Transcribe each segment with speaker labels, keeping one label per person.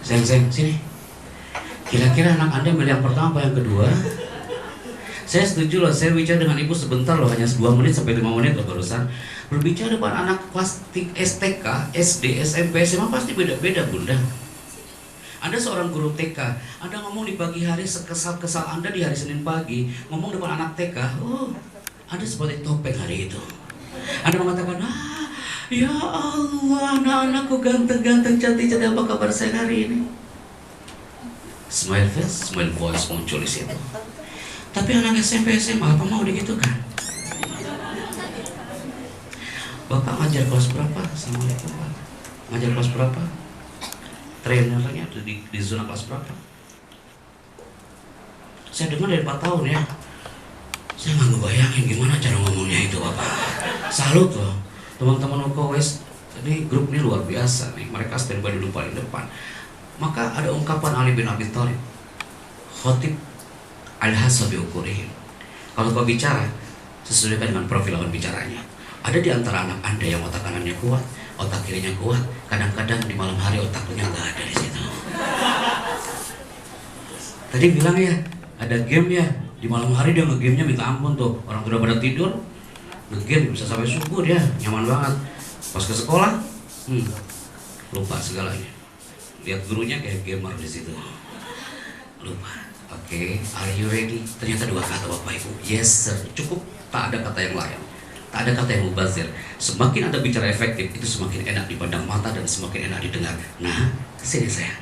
Speaker 1: Sayang, sini. Kira-kira anak Anda milih yang pertama apa yang kedua? Saya setuju loh, saya bicara dengan ibu sebentar loh, hanya 2 menit sampai 5 menit loh barusan. Berbicara depan anak kelas STK, SD, SMP, SMA pasti beda-beda bunda. Anda seorang guru TK, Anda ngomong di pagi hari sekesal-kesal Anda di hari Senin pagi, ngomong depan anak TK, oh, Anda seperti topeng hari itu. Anda mengatakan, ya Allah, anak-anakku ganteng-ganteng, cantik-cantik, apa kabar saya hari ini? Smile face, smile voice muncul di situ. Tapi anak SMP, SMA, apa mau digitukan? Bapak ngajar kelas berapa? Assalamualaikum Pak. Ngajar kelas berapa? Trainernya di zona kelas berapa? Saya dengar dari 4 tahun ya. Saya nggak ngebayangin gimana cara ngomongnya itu Bapak. Salut loh. Teman-teman UKWS, ini grup ini luar biasa nih. Mereka standby dulu paling depan. Maka ada ungkapan Ali bin Abi Thalib, khotib al-hasabi ukurihim. Kalau kau bicara, sesuaikan dengan profil lawan bicaranya. Ada di antara anak Anda yang otak kanannya kuat, otak kirinya kuat. Kadang-kadang di malam hari otaknya nggak ada di situ. Tadi bilang ya, ada game ya. Di malam hari dia nge-gamenya minta ampun tuh. Orang udah pada tidur, nge-game bisa sampai subuh dia, nyaman banget. Pas ke sekolah, lupa segalanya. Lihat gurunya kayak gamer di situ. Lupa. Oke, are you ready? Ternyata 2 kata Bapak Ibu. Yes sir, cukup. Tak ada kata yang lain. Tak ada kata yang mubazir. Semakin Anda bicara efektif, itu semakin enak dipandang mata dan semakin enak didengar. Nah, kesini saya.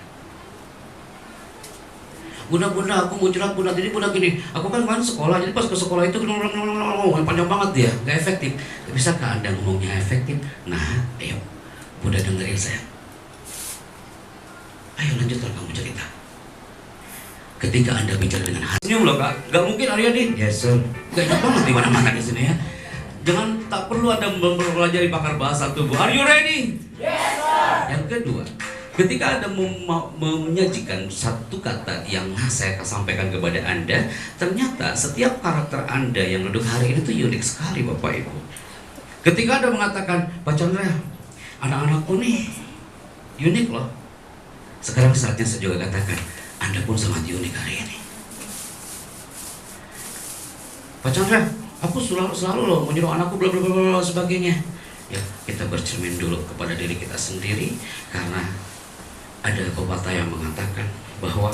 Speaker 1: Bunda, aku mau curhat bunda. Jadi bunda gini, aku kan kemarin sekolah, jadi pas ke sekolah itu panjang banget dia, nggak efektif. Bisakah Anda ngomongnya efektif? Nah, ayo, bunda dengerin saya. Ayo lanjutkan kamu cerita. Ketika Anda bicara dengan hati, senyum loh kak, nggak mungkin Aryadi. Yes sir, nggak enak banget di mana-mana di sini ya. Jangan, tak perlu Anda mempelajari pakar bahasa tubuh. Are you ready? Yes sir. Yang kedua, ketika Anda menyajikan satu kata yang saya sampaikan kepada Anda, ternyata setiap karakter Anda yang duduk hari ini tuh unik sekali Bapak Ibu. Ketika Anda mengatakan, Pak Chandra, anak-anakku nih unik loh. Sekarang saatnya saya juga katakan, Anda pun sangat unik hari ini. Pak Chandra, aku selalu loh menyuruh anakku bla bla bla sebagainya. Ya, kita bercermin dulu kepada diri kita sendiri, karena ada pepatah yang mengatakan bahwa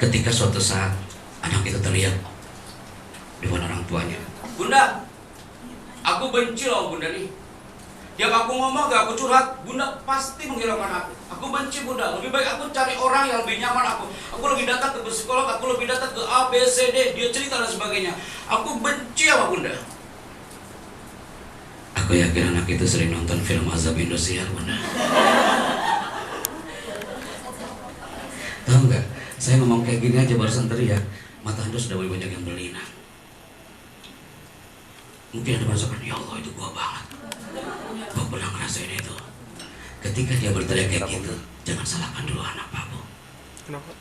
Speaker 1: ketika suatu saat anak itu teriak depan orang tuanya, Bunda, aku benci loh Bunda nih. Tiap aku ngomong gak aku curhat, Bunda pasti menghiraukan aku. Aku benci Bunda, lebih baik aku cari orang yang lebih nyaman aku. Aku lebih datang ke psikolog, aku lebih datang ke A, B, C, D, dia cerita dan sebagainya. Aku benci sama Bunda. Aku yakin anak itu sering nonton film Azab Indosiar Bunda. Tahu nggak? Saya ngomong kayak gini aja barusan teriak, mata Anda sudah mulai banyak yang berlinang. Mungkin Anda merasakan, ya Allah itu gua banget. Gua pernah ngerasain itu. Ketika dia berteriak kayak gitu, jangan salahkan dulu anak Bapak.
Speaker 2: Kenapa?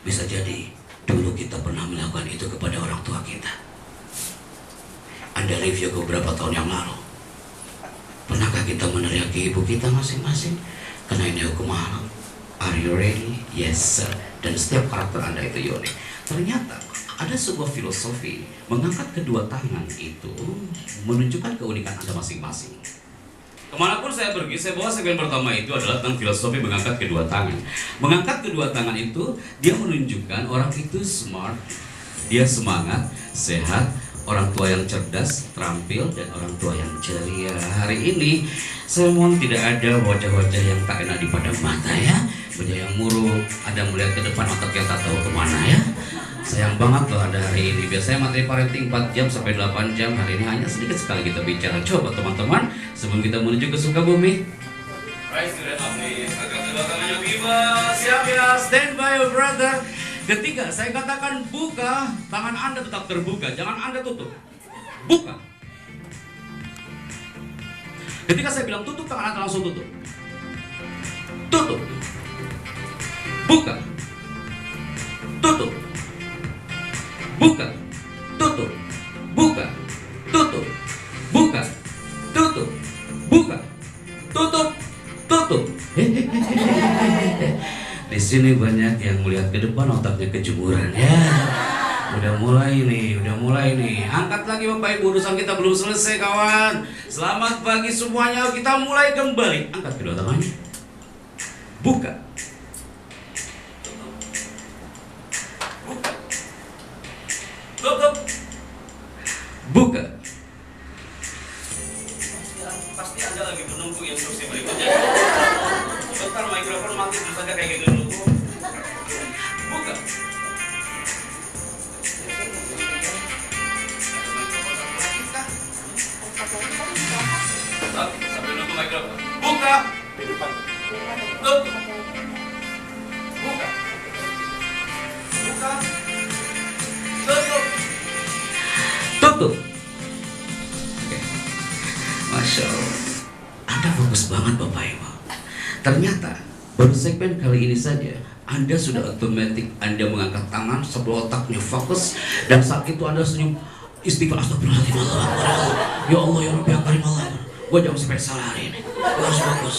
Speaker 1: Bisa jadi dulu kita pernah melakukan itu kepada orang tua kita. Anda review beberapa tahun yang lalu. Pernahkah kita meneriaki ibu kita masing-masing? Karena ini hukum alam. Are you ready? Yes sir. Dan setiap karakter Anda itu unik. Ternyata ada sebuah filosofi mengangkat kedua tangan itu menunjukkan keunikan Anda masing-masing. Kemanapun saya pergi, saya bawa segmen pertama itu adalah tentang filosofi mengangkat kedua tangan. Mengangkat kedua tangan itu dia menunjukkan orang itu smart, dia semangat, sehat, orang tua yang cerdas, terampil, dan orang tua yang ceria. Hari ini saya mohon tidak ada wajah-wajah yang tak enak dipandang mata ya, wajah yang murung, ada melihat ke depan otak yang tak tahu kemana ya. Sayang banget loh ada hari ini. Biasanya materi parenting 4 jam sampai 8 jam. Hari ini hanya sedikit sekali kita bicara. Coba teman-teman, sebelum kita menuju ke Sukabumi, siap ya, stand by your brother. Ketika saya katakan buka, tangan Anda tetap terbuka, jangan Anda tutup. Buka. Ketika saya bilang tutup, tangan Anda langsung tutup. Tutup. Buka. Tutup. Buka. Tutup. Buka. Tutup. Buka. Tutup. Buka. Tutup. Tutup. Di sini banyak yang melihat ke depan otaknya kejemuran ya. Udah mulai nih. Angkat lagi Bapak Ibu, urusan kita belum selesai kawan. Selamat pagi semuanya, kita mulai kembali. Angkat kedua tangannya. Buka. Tutup. Buka. Pasti Anda lagi menunggu instruksi berikutnya. Bentar mikrofon mati terus aja kayak gitu dulu. Buka. Sambil nunggu mikrofon. Buka. Tutup. Buka. Buka. Tutup. Tutup. Oke. Masya Allah. Anda fokus banget Bapak Ibu. Ternyata baru segmen kali ini saja Anda sudah otomatis Anda mengangkat tangan sebelum otaknya fokus, dan saat itu Anda senyum istighfar astagfirullahaladzim, ya Allah ya Rabbi ya Karim Allah, gue jangan sampai salah hari ini, gue harus fokus.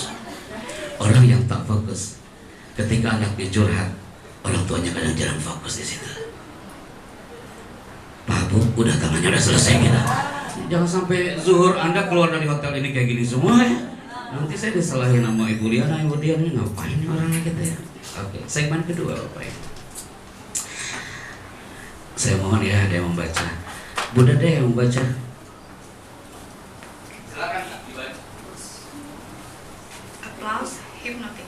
Speaker 1: Orang yang tak fokus ketika anaknya curhat, orang tuanya kadang jarang fokus di situ. Pak Bu, udah tangannya udah selesai kita. Jangan sampai zuhur Anda keluar dari hotel ini kayak gini semua ya. Nanti saya disalahin sama Ibu Diana ini ngapain orangnya gitu ya. Oke, segmen kedua Bapak Ibu. Saya mohon ya ada yang membaca. Bunda deh yang membaca. Silakan dibaca.
Speaker 2: Applause hypnotic.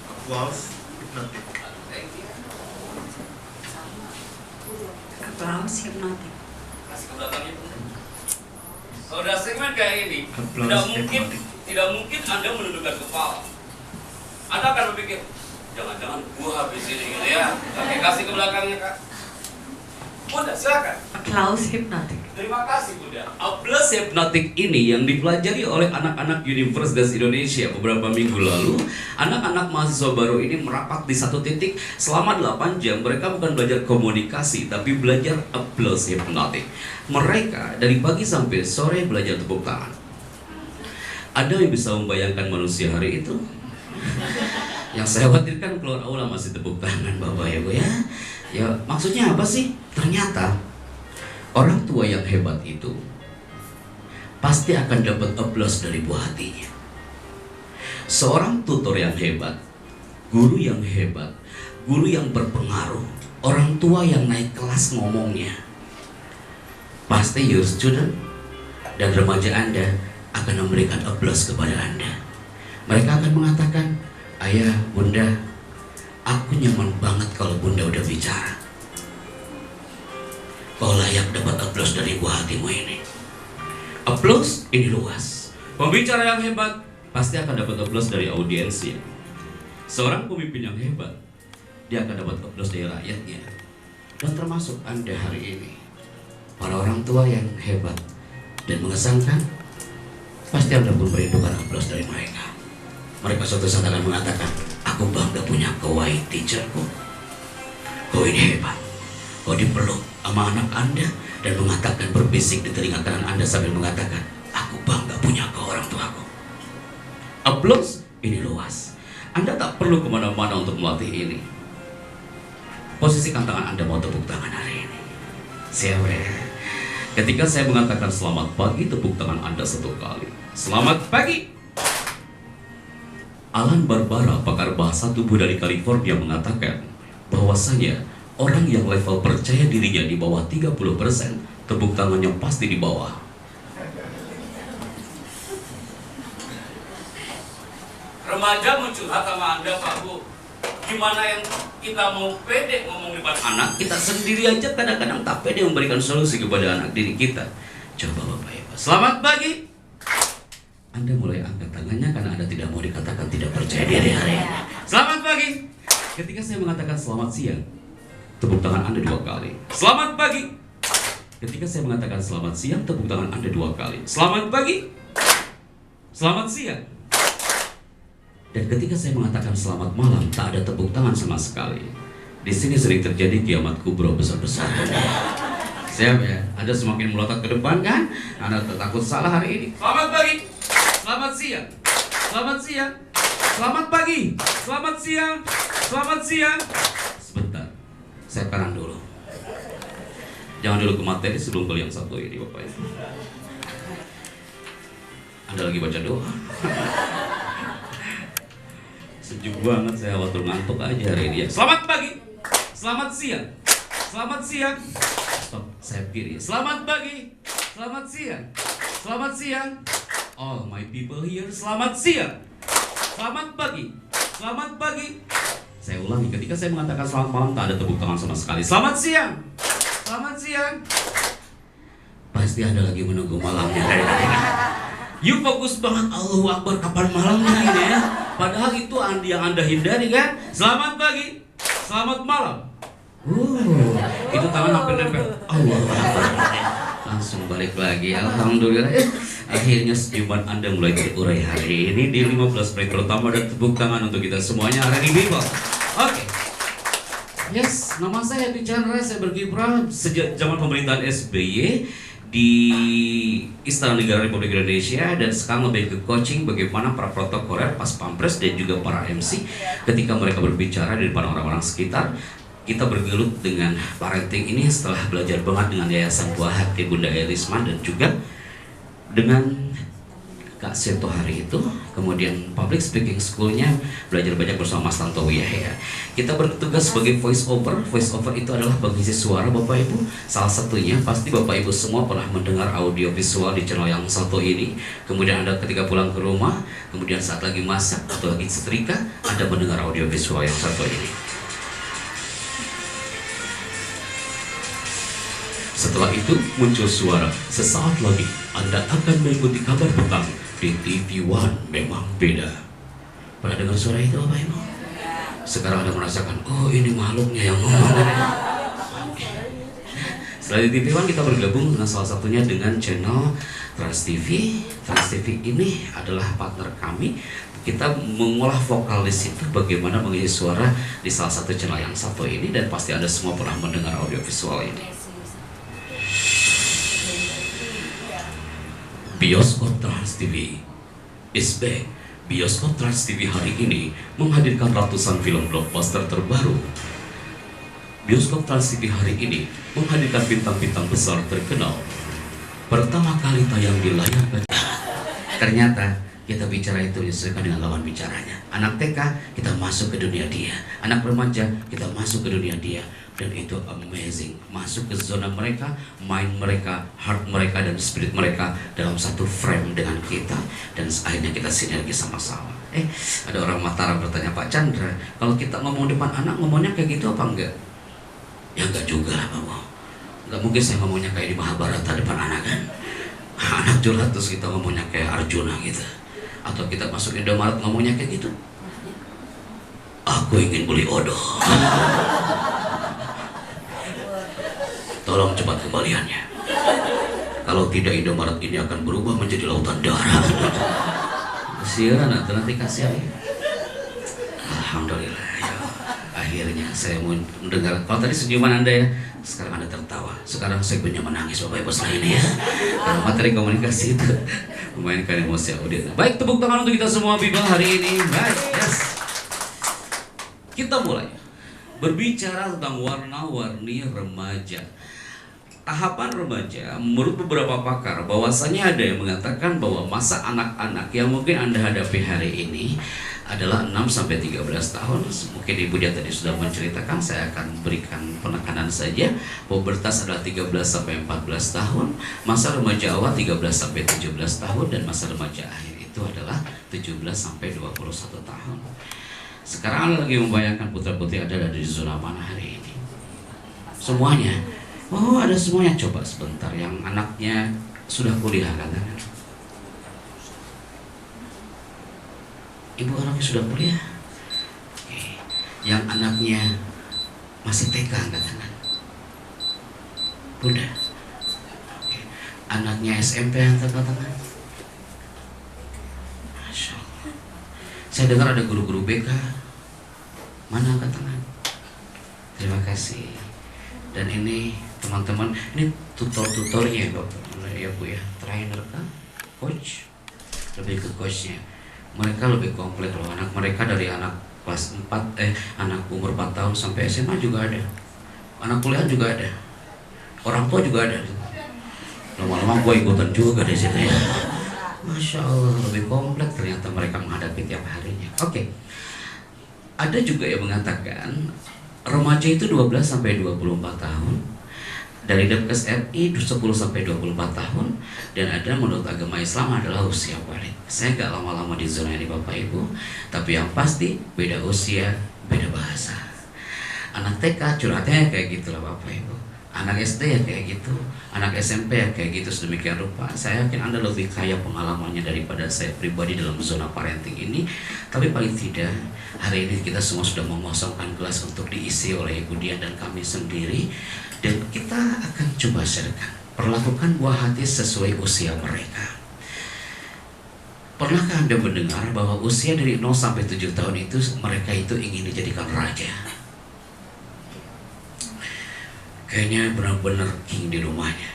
Speaker 3: Applause hypnotic.
Speaker 2: Applause hypnotic.
Speaker 1: Kasih ke belakangnya Bunda. Kalau udah segmen kayak ini, tidak mungkin Anda menundukkan kepala. Anda akan berpikir, jangan-jangan gua habis ini gitu ya. Oke, kasih ke belakangnya Kak. Bunda, silakan.
Speaker 2: Applause hypnotic.
Speaker 1: Terima kasih Bunda. Applause hypnotic ini yang dipelajari oleh anak-anak Universitas Indonesia beberapa minggu lalu. Anak-anak mahasiswa baru ini merapat di satu titik selama 8 jam. Mereka bukan belajar komunikasi, tapi belajar applause hypnotic. Mereka dari pagi sampai sore belajar tepuk tangan. Ada yang bisa membayangkan manusia hari itu? Yang saya khawatirkan keluar aula masih tepuk tangan Bapak Ibu ya. Ya maksudnya apa sih? Ternyata orang tua yang hebat itu pasti akan dapat aplaus dari buah hatinya. Seorang tutor yang hebat, guru yang hebat, guru yang berpengaruh, orang tua yang naik kelas ngomongnya, pasti your student dan remaja Anda akan memberikan aplaus kepada Anda. Mereka akan mengatakan, ayah, bunda, aku nyaman banget kalau bunda udah bicara. Kau layak dapat aplaus dari buah hatimu ini. Aplaus ini luas. Pembicara yang hebat pasti akan dapat aplaus dari audiensnya. Seorang pemimpin yang hebat, dia akan dapat aplaus dari rakyatnya. Dan termasuk Anda hari ini. Para orang tua yang hebat dan mengesankan, pasti Anda pun merindukan aplaus dari mereka. Mereka suatu saat akan mengatakan, aku bangga punya kau wahai teacherku. Kau ini hebat. Kau dipeluk sama anak Anda dan mengatakan berbisik di telinga kanan Anda sambil mengatakan, aku bangga punya kau orang tuaku. Aplaus ini luas. Anda tak perlu kemana-mana untuk melatih ini. Posisikan tangan Anda mau tepuk tangan hari ini. Siapa ya? Ketika saya mengatakan selamat pagi, tepuk tangan Anda satu kali. Selamat pagi. Alan Barbara, pakar bahasa tubuh dari California, mengatakan bahwasanya orang yang level percaya dirinya di bawah 30%, tepuk tangannya pasti di bawah. Remaja mencurhat sama Anda, Pak Bu. Gimana yang kita mau pede ngomong depan anak, kita sendiri aja kadang-kadang tak pede memberikan solusi kepada anak diri kita. Coba Bapak Ibu. Selamat pagi. Anda mulai angkat tangannya karena Anda tidak mau dikatakan tidak percaya diri hari ini. Selamat pagi. Ketika saya mengatakan selamat siang, tepuk tangan Anda 2 kali. Selamat pagi. Ketika saya mengatakan selamat siang, tepuk tangan Anda 2 kali. Selamat pagi. Selamat siang. Dan ketika saya mengatakan selamat malam, tak ada tepuk tangan sama sekali. Di sini sering terjadi kiamat kubro besar-besaran. Siap ya? Anda semakin melotot ke depan kan? Anda takut salah hari ini. Selamat pagi. Selamat siang. Selamat siang. Selamat pagi, selamat siang, selamat siang. Sebentar, saya kanan dulu. Jangan dulu ke materi sebelum beli yang satu ini, Bapak Ibu. Anda lagi baca doa. Sejuk banget, saya waktu ngantuk aja hari ini ya. Selamat pagi, selamat siang, selamat siang. Stop, saya pilih. Selamat pagi, selamat siang, selamat siang. All my people here, selamat siang, selamat pagi, selamat pagi. Saya ulangi, ketika saya mengatakan selamat malam, tak ada tepuk tangan sama sekali. Selamat siang, selamat siang. Pasti ada lagi menunggu malamnya. You fokus banget, Allahu Akbar, kapan malamnya ini ya. Padahal itu yang Anda hindari kan. Selamat pagi, selamat malam. Itu tangan hampir nempel. Allahu Akbar. Langsung balik lagi, alhamdulillah. Akhirnya senyuman Anda mulai terurai hari ini di 15 menit pertama, dan tepuk tangan untuk kita semuanya. Ready people? Oke. Yes, nama saya Edi Chandra, saya berkiprah sejak zaman pemerintahan SBY di Istana Negara Republik Indonesia, dan sekarang lebih ke coaching bagaimana para protokoler, pas pampres, dan juga para MC ketika mereka berbicara di depan orang-orang sekitar. Kita bergelut dengan parenting ini setelah belajar banget dengan Yayasan Buah Hati Bunda Elisman, dan juga dengan Kak Seto hari itu, kemudian public speaking schoolnya belajar banyak bersama Mas Tantowi ya. Kita bertugas sebagai voice over. Voice over itu adalah pengisi suara, Bapak Ibu. Salah satunya pasti Bapak Ibu semua pernah mendengar audio visual di channel yang satu ini. Kemudian Anda ketika pulang ke rumah, kemudian saat lagi masak atau lagi setrika, Anda mendengar audio visual yang satu ini. Setelah itu muncul suara, sesaat lagi Anda akan mengikuti kabar petang di TV One. Memang beda. Pernah dengar suara itu, Bapak Ibu? Sekarang Anda merasakan, oh ini makhluknya yang ngomong. Setelah di TV One, kita bergabung dengan salah satunya dengan channel Trans TV. Trans TV ini adalah partner kami. Kita mengolah vokalis itu bagaimana mengisi suara di salah satu channel yang satu ini, dan pasti Anda semua pernah mendengar audio visual ini. Bioskop Trans TV is back. Bioskop Trans TV hari ini menghadirkan ratusan film blockbuster terbaru. Bioskop Trans TV hari ini menghadirkan bintang-bintang besar terkenal. Pertama kali tayang di layar kaca. Ternyata kita bicara itu disesuaikan dengan lawan bicaranya. Anak TK, kita masuk ke dunia dia. Anak remaja, kita masuk ke dunia dia. Dan itu amazing, masuk ke zona mereka, mind mereka, heart mereka, dan spirit mereka dalam satu frame dengan kita, dan akhirnya kita sinergi sama-sama. Ada orang Mataram bertanya, Pak Chandra, kalau kita ngomong depan anak, ngomongnya kayak gitu apa enggak? Ya enggak juga lah, Pak. Enggak mungkin saya ngomongnya kayak di Mahabharata depan anak kan. Anak curhat terus kita ngomongnya kayak Arjuna gitu. Atau kita masuk Indomaret ngomongnya kayak gitu. Aku ingin beli odol. Tolong cepat kembaliannya. Kalau tidak, Indomaret ini akan berubah menjadi lautan darah. Kasihan, nanti kasih aja. Alhamdulillah ya. Akhirnya saya mau mendengar. Kalau tadi senyuman Anda ya, sekarang Anda tertawa. Sekarang saya punya menangis, Bapak Ibu setelah ini ya. Karena materi komunikasi itu memainkan emosi audiens. Baik, tepuk tangan untuk kita semua people hari ini. Baik, yes. Kita mulai berbicara tentang warna-warni remaja. Tahapan remaja, menurut beberapa pakar, bahwasanya ada yang mengatakan bahwa masa anak-anak yang mungkin Anda hadapi hari ini adalah 6-13 tahun. Mungkin Ibu dia tadi sudah menceritakan, saya akan berikan penekanan saja. Pubertas adalah 13-14 tahun, masa remaja awal 13-17 tahun, dan masa remaja akhir itu adalah 17-21 tahun. Sekarang Anda lagi membayangkan putra-putri Anda ada di zona mana hari ini? Semuanya. Oh, ada semuanya. Coba sebentar, yang anaknya sudah kuliah katakan. Ibu orangnya sudah kuliah. Oke. Yang anaknya masih TK katakan. Bunda. Oke. Anaknya SMP katakan. Masya Allah. Saya dengar ada guru-guru BK. Mana katakan? Terima kasih. Dan ini teman-teman, ini tutor-tutornya Bapak ya Bu ya, trainer kah? Coach? Lebih ke coachnya. Mereka lebih komplit loh, anak mereka dari anak kelas 4, anak umur 4 tahun sampai SMA juga ada. Anak kuliah juga ada. Orang tua juga ada. Lama-lama gue ikutan juga di situ ya. Masya Allah, lebih komplit ternyata mereka menghadapi tiap harinya. Oke. Ada juga yang mengatakan remaja itu 12 sampai 24 tahun. Dari Depkes RI 10 sampai 24 tahun. Dan ada menurut agama Islam adalah usia balik. Saya gak lama-lama di zona ini Bapak Ibu, tapi yang pasti beda usia, beda bahasa. Anak TK curhatnya kayak gitu lah Bapak Ibu. Anak SD ya kayak gitu, anak SMP ya kayak gitu, sedemikian rupa. Saya yakin Anda lebih kaya pengalamannya daripada saya pribadi dalam zona parenting ini. Tapi paling tidak, hari ini kita semua sudah mengosongkan gelas untuk diisi oleh Ibu Dian dan kami sendiri. Dan kita akan coba sharekan, perlakukan buah hati sesuai usia mereka. Pernahkah Anda mendengar bahwa usia dari 0 sampai 7 tahun itu mereka itu ingin dijadikan raja? Kayaknya benar-benar king di rumahnya.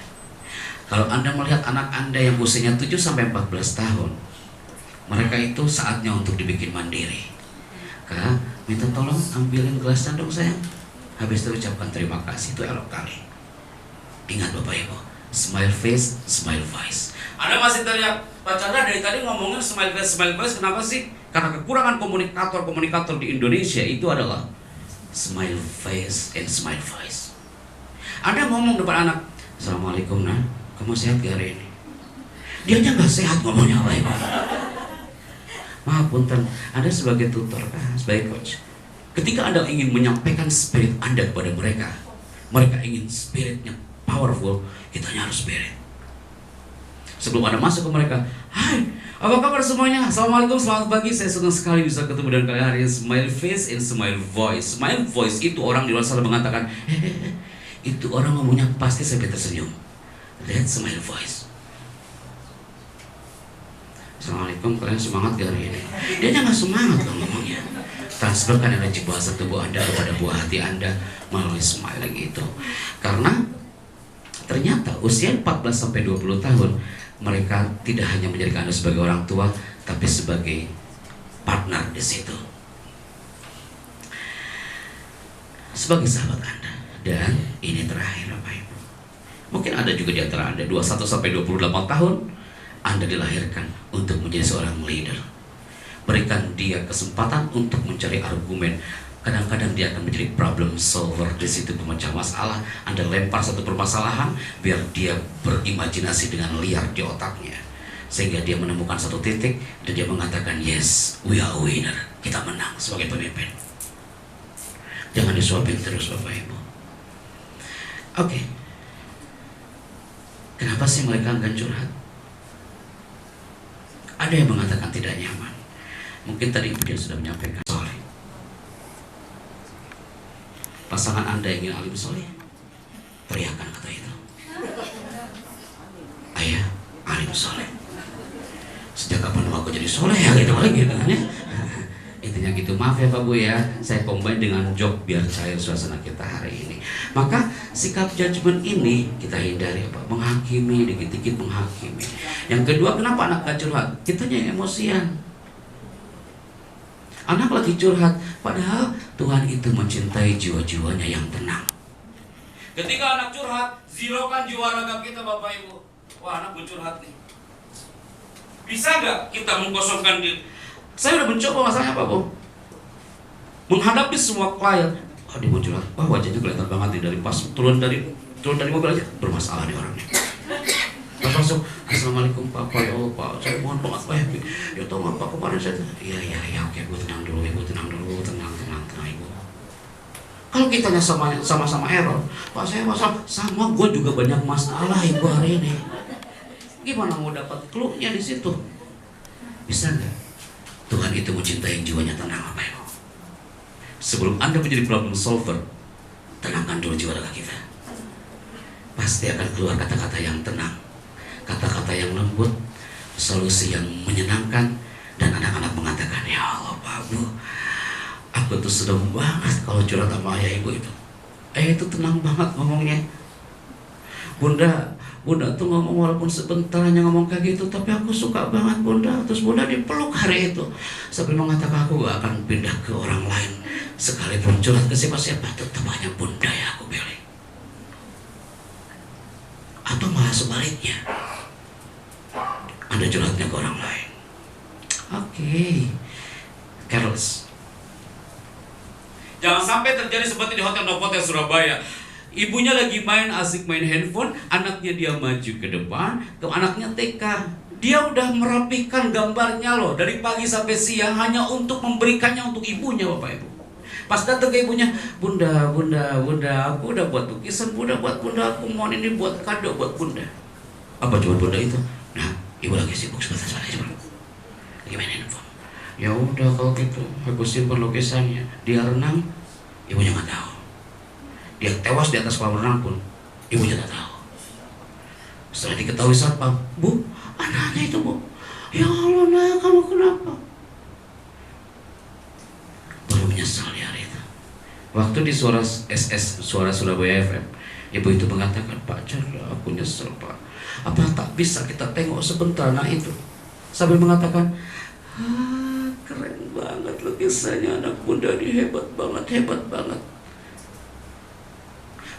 Speaker 1: Kalau Anda melihat anak Anda yang usianya 7 sampai 14 tahun, mereka itu saatnya untuk dibikin mandiri. Kak, minta tolong ambilin gelasnya dong sayang. Habis itu ucapkan terima kasih, itu elok kali. Ingat Bapak Ibu, smile face, smile voice. Anda masih teriak, Pak Chandra dari tadi ngomongin smile face, kenapa sih? Karena kekurangan komunikator di Indonesia itu adalah smile face and smile voice. Anda ngomong depan anak, Assalamualaikum nah, kamu sehat gak hari ini? Dia aja gak sehat ngomongnya apa ya? Maaf punten, Anda sebagai tutor kan, sebagai coach, ketika Anda ingin menyampaikan spirit Anda kepada mereka, mereka ingin spiritnya powerful, kitanya harus spirit. Sebelum Anda masuk ke mereka, hai, apa kabar semuanya? Assalamualaikum, selamat pagi. Saya senang sekali bisa ketemu dengan kalian hari ini. Smile face and smile voice. Smile voice itu orang di luar sana mengatakan, hehehe, itu orang ngomongnya pasti sampai tersenyum. That's smile voice. Assalamualaikum, kalian semangat gak hari ini? Dia aja gak semangat loh ngomongnya. Transferkan energi bahasa tubuh Anda kepada buah hati Anda melalui smile gitu. Karena ternyata usia 14 sampai 20 tahun mereka tidak hanya menjadikan Anda sebagai orang tua, tapi sebagai partner di situ, sebagai sahabat Anda. Dan ini terakhir Bapak Ibu, mungkin ada juga di antara Anda 21 sampai 28 tahun, Anda dilahirkan untuk menjadi seorang leader. Berikan dia kesempatan untuk mencari argumen. Kadang-kadang dia akan menjadi problem solver di situ, pemecah masalah. Anda lempar satu permasalahan biar dia berimajinasi dengan liar di otaknya, sehingga dia menemukan satu titik dan dia mengatakan yes, we are winner. Kita menang sebagai pemimpin. Jangan disuapin terus Bapak Ibu. Oke. Kenapa sih mereka enggan curhat? Ada yang mengatakan tidak nyaman. Mungkin tadi Ibu dia sudah menyampaikan soleh. Pasangan Anda ingin alim soleh, teriakan kata itu. Ayah, alim soleh. Sejak kapan aku jadi soleh ya gitu lagi kan ya. Intinya gitu. Maaf ya Pak Bu ya, saya combine dengan joke biar cair suasana kita hari ini. Maka sikap judgement ini kita hindari Pak, menghakimi, dikit-dikit menghakimi. Yang kedua, kenapa anak gak curhat? Kitanya yang emosian. Anak lagi curhat, padahal Tuhan itu mencintai jiwa-jiwanya yang tenang. Ketika anak curhat, ziraukan jiwa raga kita Bapak Ibu. Wah, anak bercurhat nih. Bisa gak kita mengkosongkan diri? Saya udah mencoba masalahnya apa Bu? Menghadapi semua klien. Oh dia mau curhat, wah wajahnya kelihatan banget nih dari pas turun dari mobil aja bermasalah nih orangnya. Pas masuk, Assalamualaikum Pak, ya Allah Pak, saya mohon banget Pak ya tau nggak Pak kemarin saya, iya oke Bu tenang dulu Ibu, tenang Ibu. Kalau kitanya sama-sama error, Pak saya masalah, sama gue juga banyak masalah Ibu hari ini. Gimana mau dapat clue-nya di situ? Bisa nggak? Tuhan itu mencintai jiwanya tenang Bapak Ibu. Sebelum Anda menjadi problem solver, tenangkan dulu jiwa raga kita. Pasti akan keluar kata-kata yang tenang, kata-kata yang lembut, solusi yang menyenangkan, dan anak-anak mengatakan, ya Allah Pak Bu, aku tuh sedang banget kalau curhat sama ayah ibu itu. Ayah itu tenang banget ngomongnya. Bunda tuh ngomong walaupun sebentar hanya ngomong kayak gitu, tapi aku suka banget Bunda. Terus Bunda dipeluk hari itu sambil mengatakan aku gak akan pindah ke orang lain, sekalipun curhat ke siapa-siapa tetap hanya Bunda yang aku pilih. Atau malah sebaliknya, Anda curhatnya ke orang lain. Oke. Careless. Jangan sampai terjadi seperti di Hotel Novotel Surabaya. Ibunya lagi asik main handphone, anaknya dia maju ke depan, ke anaknya TK. Dia udah merapikan gambarnya loh, dari pagi sampai siang hanya untuk memberikannya untuk ibunya, Bapak Ibu. Pas datang ke ibunya, Bunda, aku udah buat lukisan, Bunda buat Bunda, aku mohon ini buat kado buat Bunda. Apa coba Bunda itu? Nah, ibu lagi sibuk sebentar lagi main handphone. Ya udah kalau gitu, aku simpan lukisannya. Dia renang, ibunya nggak tahu. Dia tewas di atas kolam renang pun ibunya tak tahu. Setelah diketahui satpam, Bu, anaknya itu Bu. Ya Allah, nah kamu kenapa? Baru menyesal di hari itu. Waktu di suara SS, suara Surabaya FM, ibu itu mengatakan, Pak Chandra, aku nyesel Pak. Apa tak bisa kita tengok sebentar anak itu? Sambil mengatakan, keren banget lukisannya anak Bunda ini, hebat banget.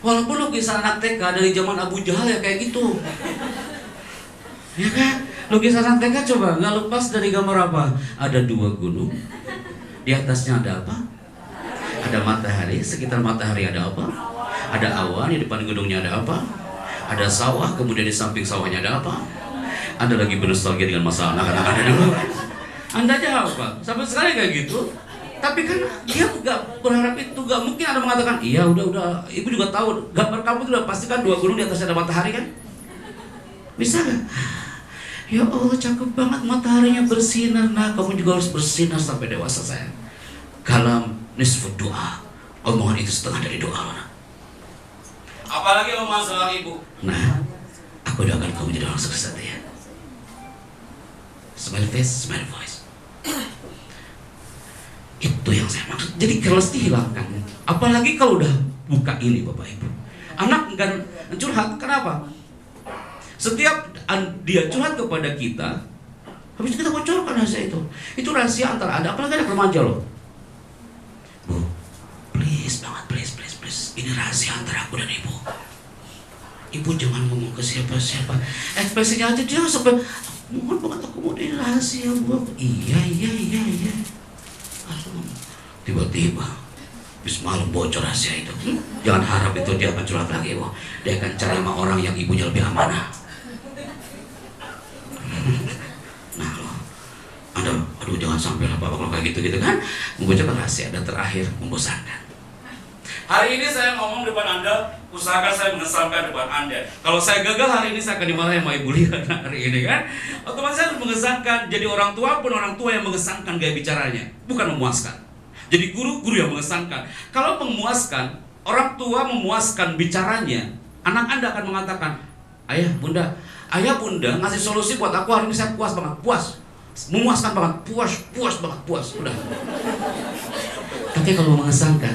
Speaker 1: Walaupun lukisan anak TK dari zaman Abu Jahal ya kayak gitu. Ya kan? Lukisan anak TK coba nggak lepas dari gambar apa? Ada 2 gunung. Di atasnya ada apa? Ada matahari, sekitar matahari ada apa? Ada awan, di depan gunungnya ada apa? Ada sawah, kemudian di samping sawahnya ada apa? Anda lagi bernostalgia dengan masa anak-anak Anda dulu. Anda jawab Pak, sampai sekarang kayak gitu. Tapi kan dia gak berharap itu, gak mungkin ada mengatakan, iya udah, ibu juga tahu gambar kamu itu udah pasti kan 2 gunung di atasnya ada matahari kan? Bisa gak? Ya Allah, cakep banget mataharinya bersinar. Nah, kamu juga harus bersinar sampai dewasa sayang. Kalam nisfu doa, omongan itu setengah dari doa mana? Apalagi omongan seorang ibu. Nah, aku doakan kamu jadi orang sukses nanti ya. Smile face, smile voice. Itu yang saya maksud. Jadi careless dihilangkan. Apalagi kalau udah buka ini Bapak Ibu. Anak enggak curhat, kenapa? Setiap dia curhat kepada kita, habis itu kita bocorkan rahasia itu. Itu rahasia antara Anda, apalagi anak remaja loh. Bu, please banget, please. Ini rahasia antara aku dan Ibu. Ibu jangan ngomong ke siapa-siapa. Ekspresinya aja dia sampai, mohon banget aku mau ini rahasia Bu. Iya. Tiba-tiba habis malam bocor rahasia itu. Jangan harap itu dia akan curhat lagi Bu. Dia akan cari sama orang yang ibunya lebih amanah. Nah loh, aduh jangan sampai lah Bapak kalau kayak gitu kan membocorkan rahasia. Dan terakhir, membosankan. Hari ini saya ngomong depan Anda, usahakan saya mengesankan depan Anda. Kalau saya gagal hari ini, saya akan dimarahin sama Ibu Lia hari ini kan. Otomatis saya harus mengesankan. Jadi orang tua pun orang tua yang mengesankan gaya bicaranya, bukan memuaskan. Jadi guru yang mengesankan. Kalau memuaskan, orang tua memuaskan bicaranya, anak Anda akan mengatakan, Ayah Bunda ngasih solusi buat aku hari ini, saya puas banget, memuaskan banget, puas banget, udah. Tapi kalau mengesankan,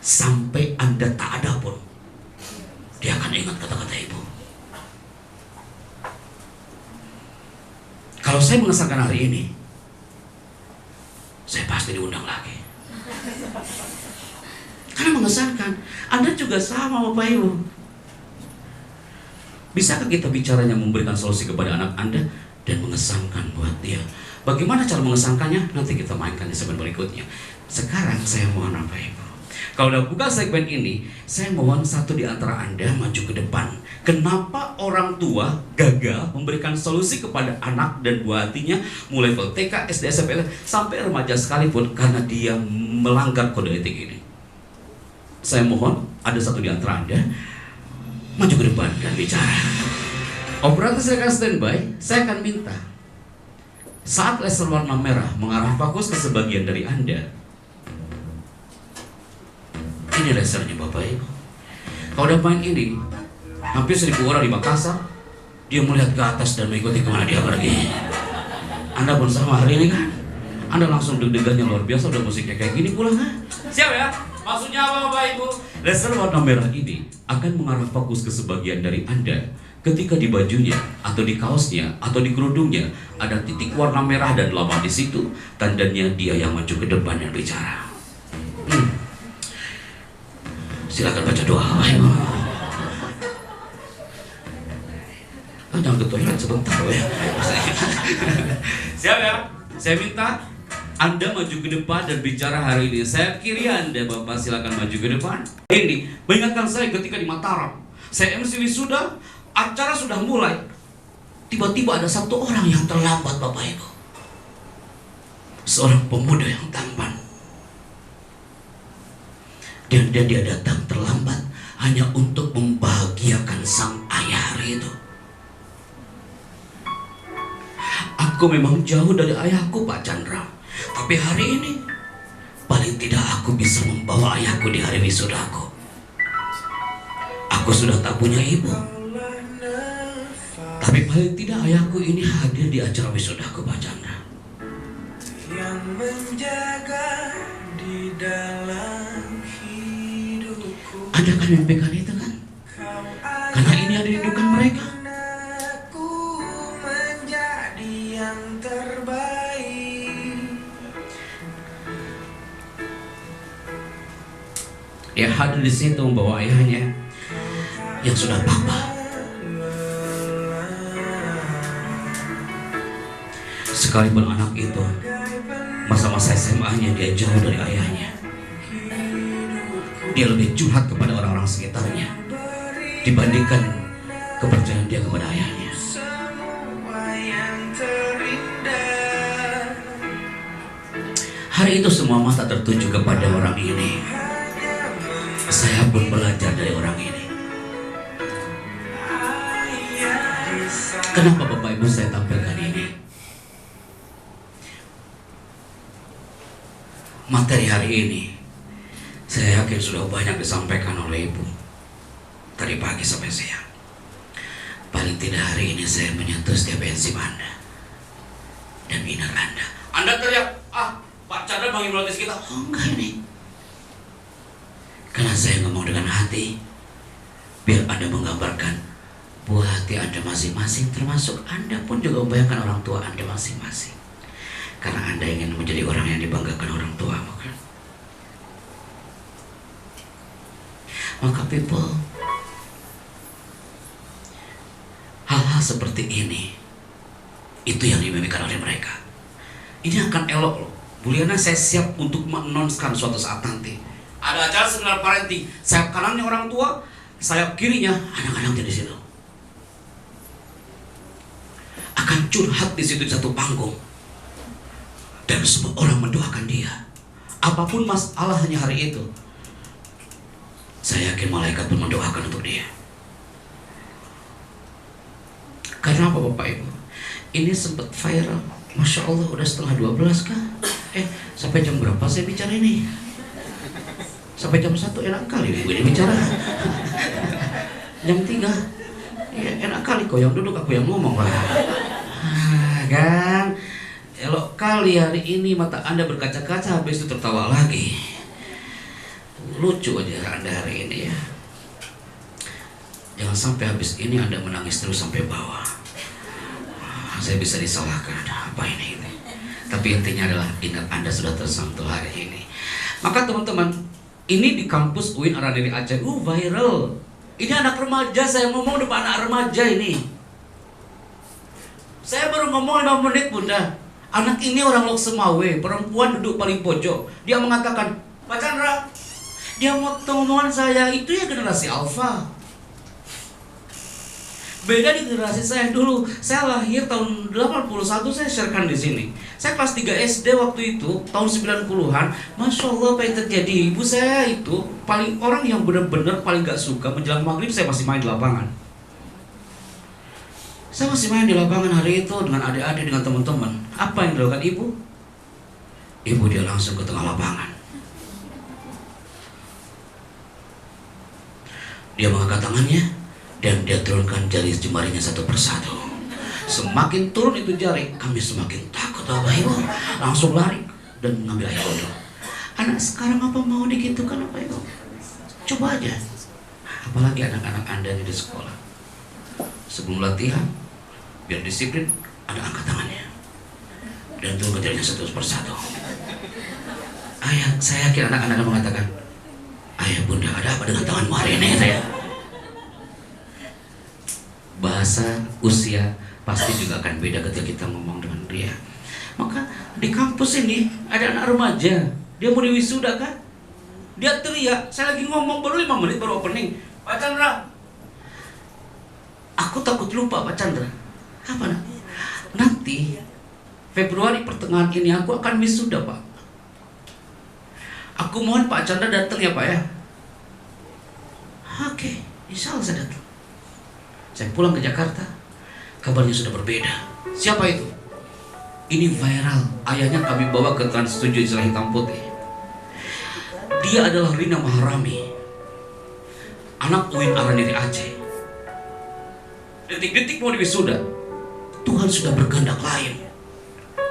Speaker 1: sampai Anda tak ada pun, dia akan ingat kata-kata ibu. Kalau saya mengesankan hari ini, saya pasti diundang lagi. Karena mengesankan. Anda juga sama Bapak Ibu. Bisakah kita bicaranya memberikan solusi kepada anak Anda dan mengesankan buat dia? Bagaimana cara mengesankannya? Nanti kita mainkan di segmen berikutnya. Sekarang saya mohon Bapak Ibu, kalau udah buka segmen ini, saya mohon satu di antara Anda maju ke depan. Kenapa orang tua gagal memberikan solusi kepada anak dan buah hatinya, mulai level TK, SD, SMP, sampai remaja sekalipun, karena dia melanggar kode etik ini? Saya mohon ada satu di antara Anda maju ke depan dan bicara. Operator saya akan standby. Saya akan minta saat laser warna merah mengarah fokus ke sebagian dari Anda. Ini lasernya Bapak Ibu. Kalau udah main ini, hampir 1000 orang di Makassar, dia melihat ke atas dan mengikuti kemana dia pergi. Anda pun sama hari ini kan? Anda langsung deg-degannya luar biasa, udah musiknya kayak gini pula kan? Siap ya? Maksudnya apa Bapak Ibu? Laser warna merah ini akan mengarah fokus ke sebagian dari Anda ketika di bajunya, atau di kaosnya, atau di kerudungnya ada titik warna merah dan lama di situ, tandanya dia yang maju ke depan dan bicara. Silakan baca doa. Jangan ke toilet sebentar ya. Siap ya? Saya minta Anda maju ke depan dan bicara hari ini. Saya kiri Anda, Bapak, silakan maju ke depan. Ini mengingatkan saya ketika di Mataram, saya MC wisuda, acara sudah mulai. Tiba-tiba ada satu orang yang terlambat, Bapak Ibu. Seorang pemuda yang tampan. Dan dia datang terlambat hanya untuk membahagiakan sang ayah hari itu. Aku memang jauh dari ayahku, Pak Chandra. Tapi hari ini paling tidak aku bisa membawa ayahku di hari wisudaku. Aku sudah tak punya ibu, tapi paling tidak ayahku ini hadir di acara wisudaku, Pak Chandra.
Speaker 4: Yang menjaga di dalam hidupku.
Speaker 1: Anda kan mimpikan itu kan? Karena ini ada rindukan mereka.
Speaker 4: Aku menjadi yang terbaik.
Speaker 1: Dia hadir di situ membawa ayahnya yang sudah papa. Sekalipun anak itu masa-masa SMA-nya dia jauh dari ayahnya, dia lebih curhat kepada orang-orang sekitarnya dibandingkan kepercayaan dia kepada ayahnya. Hari itu semua mata tertuju kepada orang ini. Saya pun belajar dari orang ini. Kenapa Bapak Ibu saya tampilkan ini? Materi hari ini saya yakin sudah banyak disampaikan oleh Ibu tadi pagi sampai siang. Paling tidak hari ini saya menyentuh setiap enzim Anda dan inner Anda. Anda teriak, Pak Chandra menghipnotis kita. Oh enggak ini. Karena saya ngomong dengan hati, biar Anda menggambarkan buah hati Anda masing-masing, termasuk Anda pun juga membayangkan orang tua Anda masing-masing. Karena Anda ingin menjadi orang yang dibanggakan orang tua, bukan? Maka people, hal-hal seperti ini, itu yang dimimpikan oleh mereka. Ini akan elok loh. Buliana, saya siap untuk menonskran suatu saat nanti. Ada acara seminar parenting, sayap kanannya orang tua, sayap kirinya anak-anak di situ. Akan curhat di situ di satu panggung. Dan semua orang mendoakan dia. Apapun masalahnya hari itu, saya yakin malaikat pun mendoakan untuk dia. Karena apa Bapak Ibu? Ini sempat viral. Masya Allah udah setengah 12 kah? Sampai jam berapa saya bicara ini? Sampai jam 1 enak kali ini bicara. Jam 3 ya, enak kali kau yang duduk aku yang ngomong lah. Kan elok kali hari ini mata Anda berkaca-kaca, habis itu tertawa lagi. Lucu aja Anda hari ini ya. Jangan sampai habis ini Anda menangis terus sampai bawah. Saya bisa disalahkan, ada apa ini? Tapi intinya adalah ingat Anda sudah tersentuh hari ini. Maka teman-teman, ini di kampus UIN Araniri Aceh, viral. Ini anak remaja, saya ngomong depan anak remaja ini. Saya baru ngomong 5 menit Bunda. Anak ini orang Lok Semawe, perempuan duduk paling pojok. Dia mengatakan, Pak Chandra, dia mau ngomongan saya, itu ya generasi alpha. Beda di generasi saya dulu. Saya lahir tahun 81, saya sharekan di sini. Saya kelas 3 SD waktu itu, tahun 90-an. Masya Allah apa yang terjadi? Ibu saya itu paling orang yang benar-benar paling gak suka menjelang maghrib saya masih main di lapangan. Saya masih main di lapangan hari itu dengan adik-adik, dengan teman-teman. Apa yang dilakukan ibu? Ibu dia langsung ke tengah lapangan. Dia mengangkat tangannya dan dia turunkan jari jemarinya satu persatu. Semakin turun itu jari, kami semakin takut Bapak Ibu. Langsung lari dan mengambil air wudhu. Anak sekarang apa mau digitukan Bapak Ibu? Coba aja. Apalagi anak-anak Anda yang di sekolah. Sebelum latihan, biar disiplin, ada angkat tangannya. Dan itu ngejarnya satu persatu. Ayah, saya yakin anak-anak akan mengatakan, ayah bunda, ada apa dengan tanganmu hari ini? Saya. Bahasa, usia pasti juga akan beda ketika kita ngomong dengan dia. Maka di kampus ini ada anak remaja, dia mau diwisuda kan? Dia teriak, saya lagi ngomong baru 5 menit baru opening. Pak Chandra, aku takut lupa Pak Chandra. Apa nak? Nanti Februari pertengahan ini aku akan wisuda Pak. Aku mohon Pak Chandra datang ya Pak ya. Oke, insya Allah saya datang. Saya pulang ke Jakarta, kabarnya sudah berbeda. Siapa itu? Ini viral, ayahnya kami bawa ke Trans 7 Istilah Hitam Putih. Dia adalah Rina Maharami, anak UIN Araniri Aceh. Detik-detik mau diwisuda, Tuhan sudah berkehendak lain.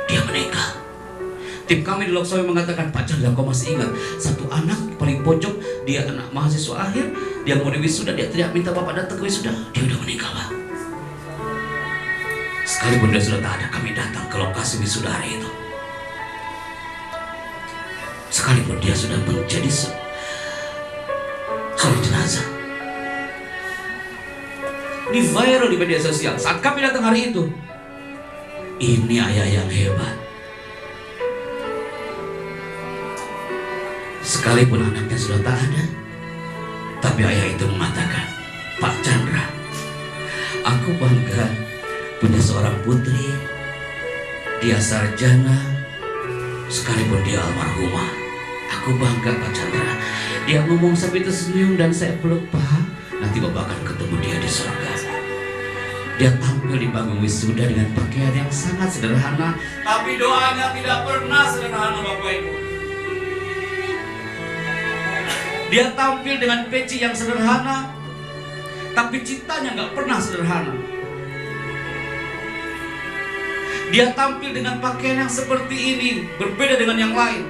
Speaker 1: Dia menikah. Tim kami di Loksawi mengatakan, Pak Chandra kau masih ingat satu anak paling pojok, dia anak mahasiswa akhir, dia mau diwisuda, dia tidak minta bapak datang ke wisuda, dia udah menikah Pak. Sekalipun dia sudah tak ada, kami datang ke lokasi wisuda hari itu. Sekalipun dia sudah menjadi seorang jenazah. Ini viral di media sosial. Saat kami datang hari itu, ini ayah yang hebat. Sekalipun anaknya sudah tak ada, tapi ayah itu mengatakan, Pak Chandra, aku bangga punya seorang putri. Dia sarjana, sekalipun dia almarhumah. Aku bangga Pak Chandra. Dia ngomong sampai tersenyum dan saya peluk, Pak. Nanti Bapak akan ketemu dia di surga. Dia tampil di panggung wisuda dengan pakaian yang sangat sederhana, tapi doanya tidak pernah sederhana Bapak Ibu. Dia tampil dengan peci yang sederhana, tapi cintanya nggak pernah sederhana. Dia tampil dengan pakaian yang seperti ini, berbeda dengan yang lain.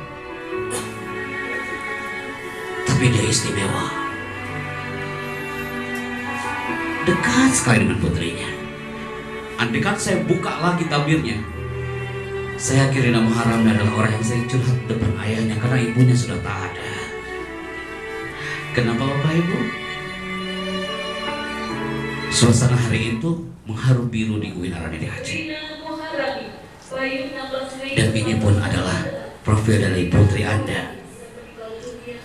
Speaker 1: Tapi dia istimewa. Dekat sekali dengan putrinya. Andaikan saya buka lagi tabirnya, saya kira Rina Maharami adalah orang yang saya curhat depan ayahnya karena ibunya sudah tak ada. Kenapa Bapak Ibu? Suasana hari itu mengharu biru di UIN Araniri Aceh. Dan ini pun adalah profil dari putri Anda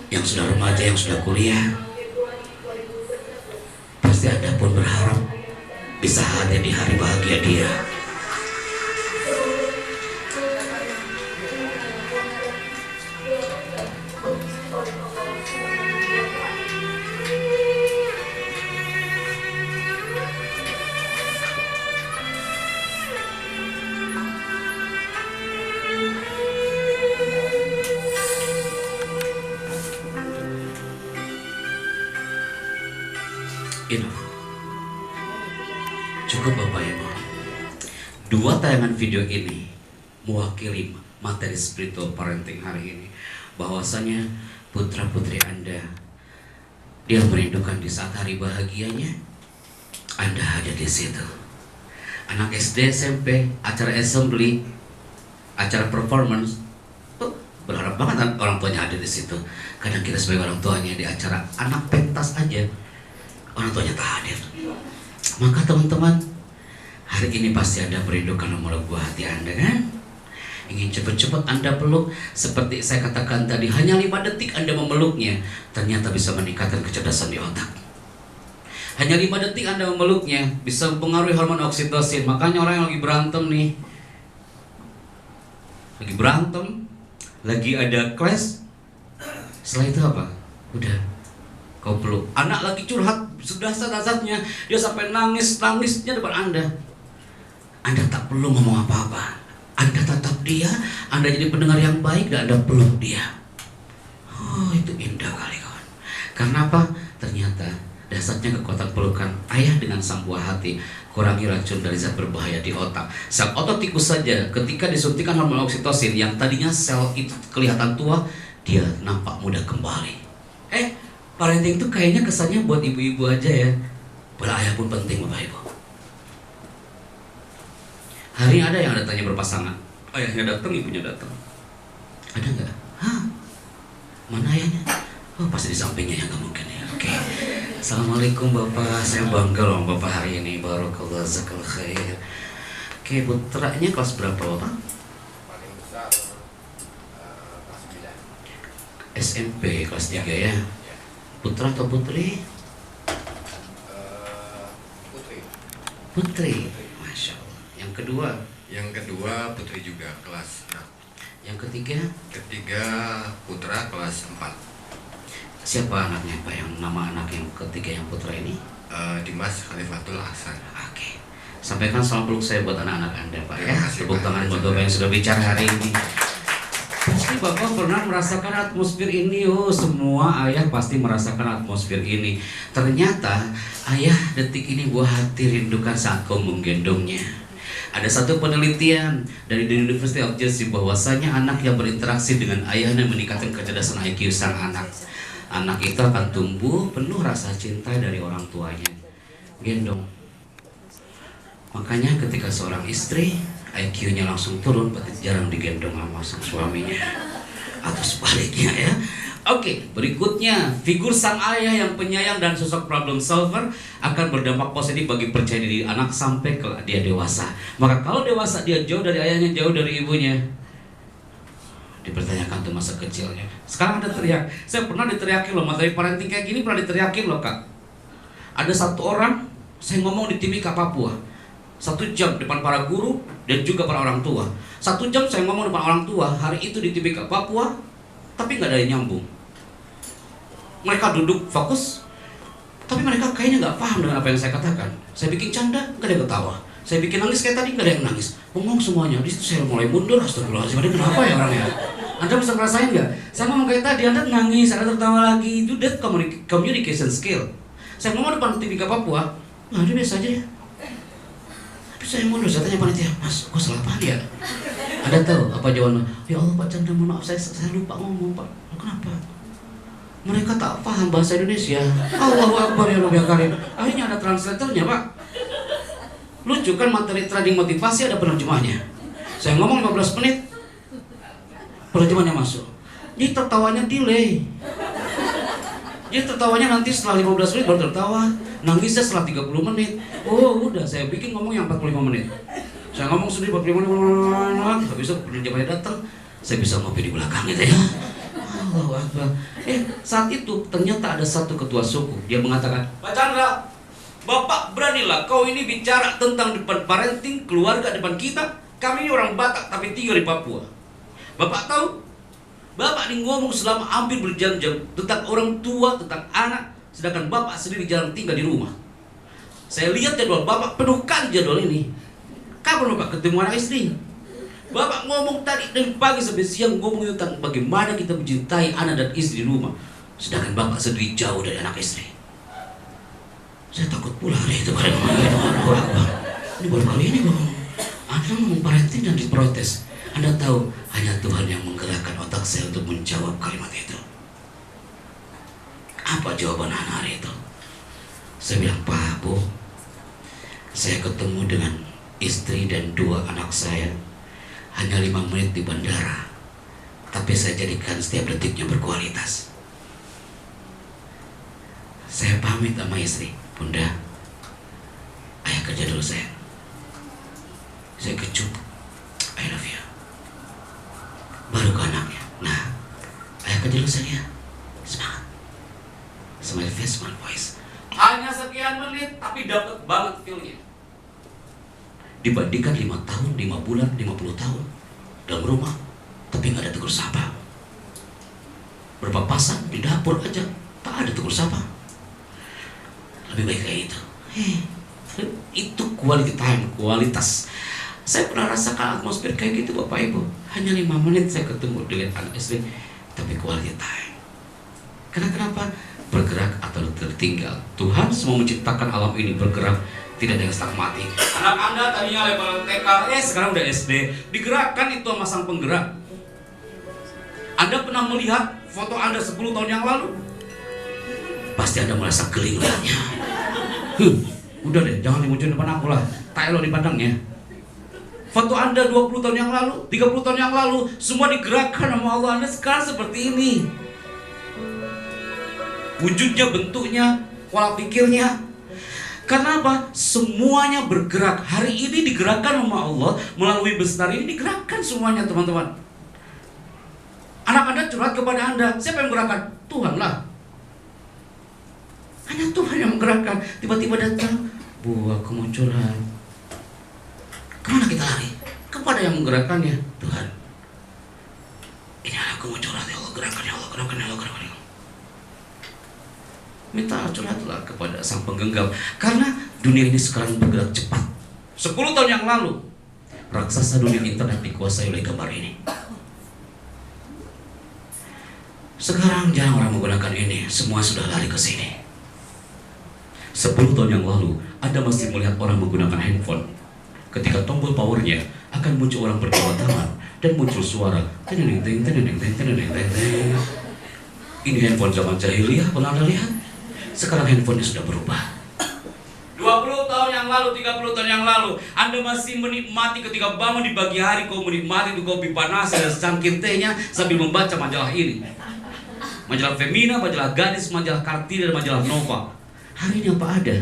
Speaker 1: yang sudah remaja, yang sudah kuliah. Pasti Anda pun berharap bisa hadir di hari bahagia dia. Cukup Bapak Ibu. 2 tayangan video ini mewakili materi spiritual parenting hari ini. Bahwasanya putra putri Anda, dia merindukan di saat hari bahagianya, Anda ada di situ. Anak SD, SMP, acara assembly, acara performance, berharap banget orang tuanya ada di situ. Kadang kita sebagai orang tuanya di acara anak pentas aja, orang tuanya tak hadir. Maka teman-teman, hari ini pasti Anda merindukan memeluk buah hati Anda kan? Ingin cepat-cepat Anda peluk. Seperti saya katakan tadi, hanya 5 detik Anda memeluknya, ternyata bisa meningkatkan kecerdasan di otak. Hanya 5 detik Anda memeluknya, bisa mempengaruhi hormon oksitosin. Makanya orang yang lagi berantem nih, lagi ada clash, setelah itu apa? Udah, kau peluk. Anak lagi curhat, sudah dasar-dasarnya, dia sampai nangis-nangisnya depan Anda. Anda tak perlu ngomong apa-apa. Anda tatap dia, Anda jadi pendengar yang baik dan Anda peluk dia. Oh, itu indah kali kawan. Karena apa? Ternyata dasarnya kekuatan pelukan ayah dengan sang buah hati. Kurangi racun dari zat berbahaya di otak. Sel otot tikus saja ketika disuntikan hormon oksitosin, yang tadinya sel itu kelihatan tua, dia nampak muda kembali. Parenting itu kayaknya kesannya buat ibu-ibu aja ya. Padahal ayah pun penting Bapak Ibu. Hari ini ada yang tanya berpasangan. Ayahnya datang, ibunya datang. Ada nggak? Hah? Mana ayahnya? Oh pasti di sampingnya ya, nggak mungkin ya. Oke. Assalamualaikum Bapak. Saya bangga loh Bapak hari ini. Barakallahu zakal khair. Oke, putranya kelas berapa Bapak?
Speaker 5: Paling besar kelas 9.
Speaker 1: SMP kelas 3 ya. Putra atau putri?
Speaker 5: Putri.
Speaker 1: Putri. Masya Allah. Yang kedua?
Speaker 5: Yang kedua putri juga kelas 6.
Speaker 1: Yang ketiga?
Speaker 5: Ketiga putra kelas 4.
Speaker 1: Siapa anaknya Pak? Yang nama anak yang ketiga yang putra ini?
Speaker 5: Dimas Khalifatul Hasan.
Speaker 1: Oke. Sampaikan salam peluk saya buat anak-anak Anda Pak ya.
Speaker 5: Terima kasih,
Speaker 1: Tepuk
Speaker 5: Pak.
Speaker 1: tangan buat Bapak yang sudah bicara hari ini. Pasti Bapak pernah merasakan atmosfer ini. Oh, semua ayah pasti merasakan atmosfer ini. Ternyata ayah detik ini buah hati rindukan saat kau menggendongnya. Ada satu penelitian dari The University of Jersey bahwasanya anak yang berinteraksi dengan ayahnya meningkatkan kecerdasan IQ sang anak. Anak itu akan tumbuh penuh rasa cinta dari orang tuanya. Gendong. Makanya ketika seorang istri IQ-nya langsung turun, berarti jarang digendong sama sang suaminya. Atau sebaliknya ya. Oke, berikutnya figur sang ayah yang penyayang dan sosok problem solver akan berdampak positif bagi percaya diri anak sampai ke dia dewasa. Maka kalau dewasa dia jauh dari ayahnya, jauh dari ibunya, dipertanyakan tuh masa kecilnya. Sekarang ada teriak, saya pernah diteriakin loh, materi parenting kayak gini pernah diteriakin loh Kak. Ada satu orang, saya ngomong di Timika Papua 1 jam depan para guru dan juga para orang tua. 1 jam saya ngomong depan orang tua hari itu di Timika Papua, tapi nggak ada yang nyambung. Mereka duduk fokus, tapi mereka kayaknya nggak paham dengan apa yang saya katakan. Saya bikin canda, nggak ada yang ketawa. Saya bikin nangis kayak tadi, nggak ada yang nangis. Ngomong semuanya, di situ saya mulai mundur. Astagfirullahaladzim, ada kenapa ya orangnya? Anda bisa ngerasain nggak? Saya ngomong kayak tadi, Anda nangis, Anda tertawa lagi. Itu that communication skill. Saya ngomong depan Timika Papua, nggak ada biasa aja ya. Tapi saya mundur, saya tanya panitia, Mas, kok salah paham ya? Anda tahu apa jawabannya? Ya Allah Pak Chandra, mohon maaf, saya lupa ngomong Pak. Kenapa? Mereka tak paham bahasa Indonesia. Allahu Akbar ya Rabbi Karim. Akhirnya ada translatornya Pak. Lucu kan, materi trading motivasi ada penerjemahnya. Saya ngomong 15 menit, penerjemahnya masuk. Jadi tertawanya delay. Jadi tertawanya nanti setelah 15 menit baru tertawa. Nangisnya setelah 30 menit. Oh udah, saya bikin ngomong yang 45 menit. Saya ngomong sendiri 45 menit. Habis itu penerjemahnya datang, saya bisa ngopi di belakang gitu ya. Allahu Akbar. Saat itu ternyata ada satu ketua suku. Dia mengatakan, Pak Chandra, Bapak beranilah kau ini bicara tentang depan parenting, keluarga depan kita. Kami ini orang Batak tapi tinggal di Papua. Bapak tahu? Bapak ini ngomong selama hampir berjam-jam tentang orang tua, tentang anak, sedangkan Bapak sendiri jarang tinggal di rumah. Saya lihat jadwal Bapak penuhkan jadwal ini. Kapan Bapak ketemu anak istri? Bapak ngomong tadi dari pagi sampai siang ngomong tentang bagaimana kita mencintai anak dan istri di rumah, sedangkan Bapak sendiri jauh dari anak istri. Saya takut pula hari itu pada ngomong ini baru kali ini ngomong. Anda ngomong parenting dan diprotes. Anda tahu hanya Tuhan yang menggerakkan otak saya untuk menjawab kalimat itu. Apa jawaban anak hari itu? Saya bilang, Pak, Bu, saya ketemu dengan istri dan 2 anak saya hanya 5 menit di bandara, tapi saya jadikan setiap detiknya berkualitas. Saya pamit sama istri, Bunda, ayah kerja dulu sayang. Saya kecup, I love you. Baru ke anaknya, nah, ayah kerja dulu sayang ya, semangat. Smile face, smile voice. Hanya sekian menit, tapi dapat banget feel-nya. Dibandingkan 5 tahun, 5 bulan, 50 tahun dalam rumah, tapi nggak ada tegur sapa. Berpapasan di dapur aja, tak ada tegur sapa. Lebih baik kayak itu. Itu quality time, kualitas. Saya pernah rasakan atmosfer kayak gitu Bapak Ibu. Hanya 5 menit saya ketemu dengan anak istri, tapi quality time. Karena kenapa? Bergerak atau tertinggal. Tuhan semua menciptakan alam ini bergerak, tidak ada yang stagmati. Anak Anda tadinya level TK, sekarang udah SD. Digerakkan itu sama sang penggerak. Anda pernah melihat foto Anda 10 tahun yang lalu? Pasti Anda merasa geli lihatnya. Udah deh, jangan dimunculin depan aku lah. Tak elok dipandangnya. Foto Anda 20 tahun yang lalu, 30 tahun yang lalu, semua digerakkan sama Allah. Anda sekarang seperti ini. Wujudnya, bentuknya, pola pikirnya. Karena apa? Semuanya bergerak. Hari ini digerakkan sama Allah. Melalui bestari ini digerakkan semuanya, teman-teman. Anak Anda curhat kepada Anda. Siapa yang menggerakkan? Tuhan lah. Hanya Tuhan yang menggerakkan. Tiba-tiba datang, Bu, aku mau curhat. Kemana kita lari? Kepada yang menggerakkannya, Tuhan. Ini aku mau curhat, ya Allah, gerakkan, ya Allah, gerakkan, ya Allah, gerakkan, ya Allah. Minta curhatlah kepada sang penggenggam. Karena dunia ini sekarang bergerak cepat. 10 tahun yang lalu, raksasa dunia internet dikuasai oleh gambar ini. Sekarang jarang orang menggunakan ini. Semua sudah lari ke sini. 10 tahun yang lalu, Anda masih melihat orang menggunakan handphone. Ketika tombol powernya akan muncul orang berdua tangan dan muncul suara teneneng teng teneneng teng teneneng teng teng. Ini handphone zaman jahiliyah, pernah Anda lihat? Sekarang handphonenya sudah berubah. 20 tahun yang lalu, 30 tahun yang lalu, Anda masih menikmati ketika bangun di pagi hari, kau menikmati itu kopi panas dan secangkir tehnya sambil membaca majalah ini. Majalah Femina, majalah Gadis, majalah Kartini, dan majalah Nova. Hari ini apa ada?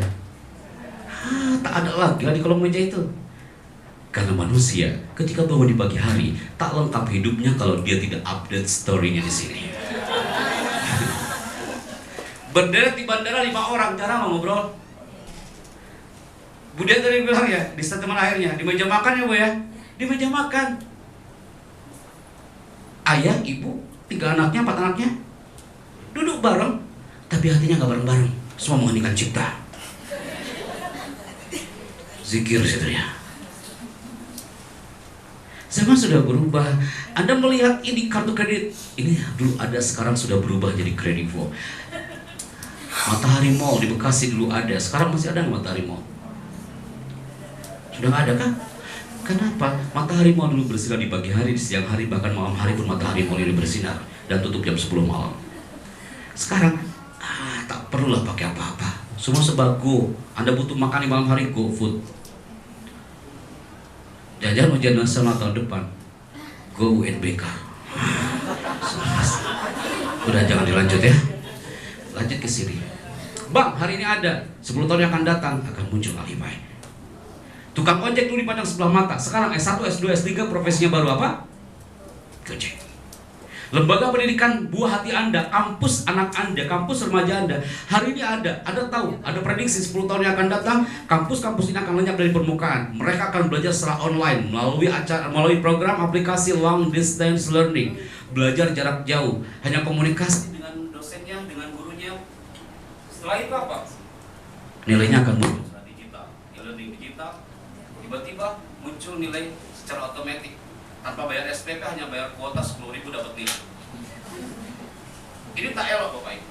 Speaker 1: Tak ada lagi di kolong meja itu. Karena manusia ketika bangun di pagi hari tak lengkap hidupnya kalau dia tidak update story-nya di sini. Berderet di bandara 5 orang, jarang ngobrol. Bu Dia tadi bilang ya, di statement akhirnya, di meja makan ya Bu ya, di meja makan. Ayah, ibu, 3 anaknya, 4 anaknya, duduk bareng, tapi hatinya nggak bareng-bareng. Semua mengeningkan cipta. Zikir saudara. Zaman sudah berubah. Anda melihat ini kartu kredit. Ini dulu ada, sekarang sudah berubah jadi Kredivo. Matahari Mall di Bekasi dulu ada. Sekarang masih ada nggak Matahari Mall? Sudah nggak ada kan? Kenapa? Matahari Mall dulu bersinar di pagi hari, di siang hari, bahkan malam hari pun Matahari Mall ini bersinar. Dan tutup jam 10 malam. Sekarang tak perlulah pakai apa-apa. Semua sebago. Anda butuh makan di malam hari, GoFood. Jajan ujian nasional tahun depan, Go UNBK. Udah jangan dilanjut ya. Lanjut ke sini. Bang, hari ini ada. 10 tahun yang akan datang akan muncul Alify. Tukang ojek dulu dipandang sebelah mata. Sekarang S1, S2, S3 profesinya baru apa? Gojek. Lembaga pendidikan buah hati Anda, kampus anak Anda, kampus remaja Anda, hari ini ada. Anda tahu, ada prediksi 10 tahun yang akan datang, kampus-kampus ini akan lenyap dari permukaan. Mereka akan belajar secara online melalui program aplikasi long distance learning, belajar jarak jauh, hanya komunikasi dengan dosennya, dengan gurunya. Setelah itu apa? Nilainya akan muncul secara digital, e-learning digital. Tiba-tiba muncul nilai secara otomatis. Tanpa bayar SPP, hanya bayar kuota 10.000 dapat nilai. Ini tak elok Bapak Ibu.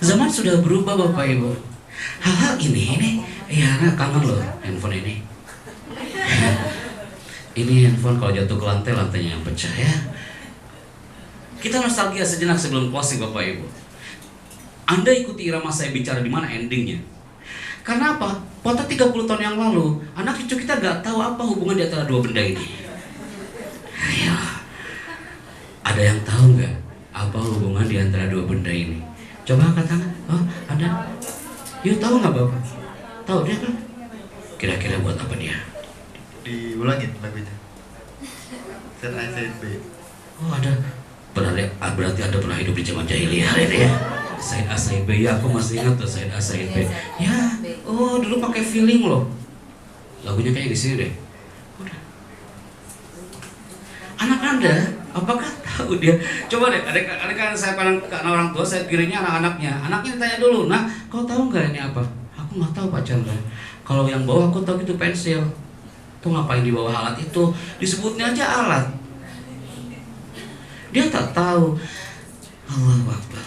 Speaker 1: Zaman sudah berubah Bapak Ibu. Hal-hal ini ya kangen loh handphone ini. Ini handphone kalau jatuh ke lantai, lantainya yang pecah ya. Kita nostalgia sejenak sebelum closing Bapak Ibu. Anda ikuti irama saya bicara di mana endingnya. Karena apa? Foto 30 tahun yang lalu, anak cucu kita gak tahu apa hubungan di antara dua benda ini. Ayo, ada yang tahu gak apa hubungan di antara dua benda ini? Coba angkat tangan. Oh, ada. Yuk, tahu gak Bapak? Tahu dia kan? Kira-kira buat apa dia?
Speaker 3: Diulangin lagunya. Set A, set B.
Speaker 1: Oh, ada. Berarti Anda pernah hidup di zaman jahiliyah ini ya? Said A, Said B, ya aku masih ingat tuh Said A, Said B. Ya, oh dulu pakai feeling loh. Lagunya kayak di sini deh. Udah. Anak Anda, apakah tahu dia? Coba deh, adik-adik saya pandang ke orang tua, saya kirinya anak-anaknya. Anaknya ditanya dulu, nah kau tahu nggak ini apa? Aku nggak tahu Pak Chandra. Kalau yang bawah aku tahu itu pensil. Tuh ngapain di bawah alat itu? Disebutnya aja alat. Dia tak tahu. Allahu Akbar.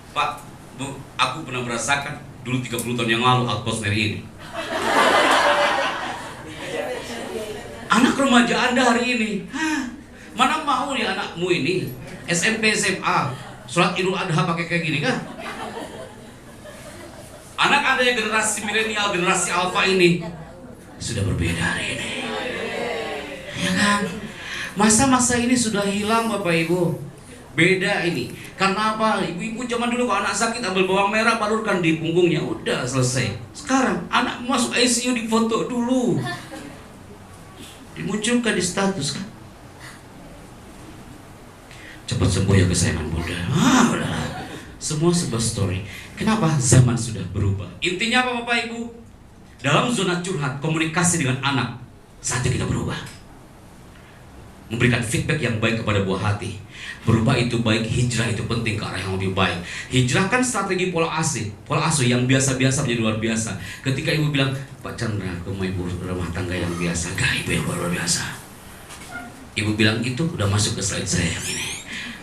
Speaker 1: Pak, Bu, aku pernah merasakan dulu 30 tahun yang lalu outpost dari ini. Anak remaja Anda hari ini, Mana mau nih anakmu ini SMP SMA sholat Idul Adha pakai kayak gini kan? Anak Anda yang generasi milenial, generasi alpha ini sudah berbeda hari ini. Ya kan? Masa-masa ini sudah hilang Bapak Ibu. Beda ini. Karena apa? Ibu-ibu zaman dulu kalau anak sakit ambil bawang merah balurkan di punggungnya, udah selesai. Sekarang anak masuk ICU difoto dulu. Dimunculkan di status kan. Cepat sembuh ya kesayangan Bunda. Udahlah. Semua sebuah story. Kenapa? Zaman sudah berubah. Intinya apa Bapak Ibu? Dalam zona curhat, komunikasi dengan anak, saatnya kita berubah. Memberikan feedback yang baik kepada buah hati. Berubah itu baik, hijrah itu penting ke arah yang lebih baik. Hijrah kan strategi pola asuh yang biasa-biasa menjadi luar biasa. Ketika ibu bilang, Pak Chandra, aku mau ibu rumah tangga yang biasa, gak ibu yang luar biasa. Ibu bilang itu udah masuk ke slide saya yang ini.